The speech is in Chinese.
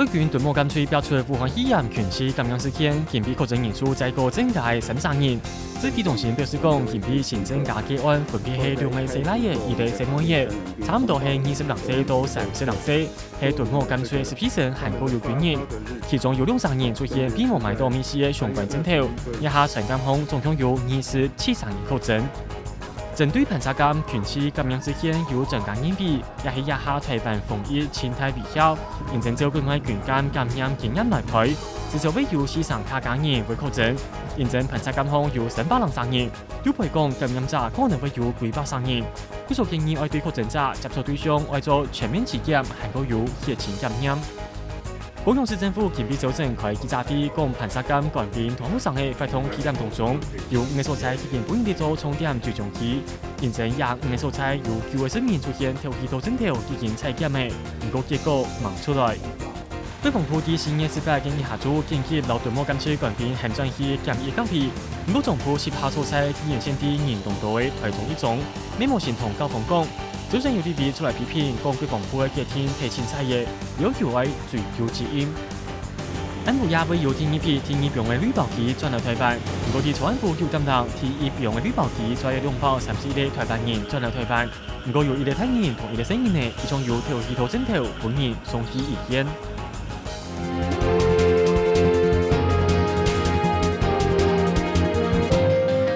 北京敦睦监区标出武汉肺炎全市感染事件，近比确诊人数再过增加33人。指挥中心表示讲，近比新增加个案分别是2个4岁的1个7个月，差不多是26岁到32岁，是敦睦监区10%生韩国有军人，其中有2-3人出现皮膜埋到密切的相关症头，一下传染后总共有27人确诊。针对盘查监全市感染事件有专家研比，也是亚下台湾防疫前台微小，认真照国外军监感染经验来看，至少会有4上卡家人会确诊。认真盘查监后有300人，有陪讲感染者可能会有几百人。佢所建议爱对确诊者接触对象爱做全面体检，还可有血清感染。高雄市政府近比早前开记者会，讲盘查监改变同路上的快通起点当中，有5个所在已经不用地做充电追踪器，认真也5个所在有9个市民出现头气道症头已经采检的，不过结果望出来。对方土地新业18建议下注紧急留敦睦监区改变行政区检疫港皮，不过政府18所在经验限地严重度的台中一种，美模先同高峰讲。早前有 TV 出来批评，讲对防府的决定提前采业，要求为追究责任。安部也为有天一批天一用的旅保机转到台湾，不过伫草案部有担当天一用的旅保机在2包31个台湾人转到台湾，不过有1个台人同1个省人呢，一种有头气头症头本人送去医院。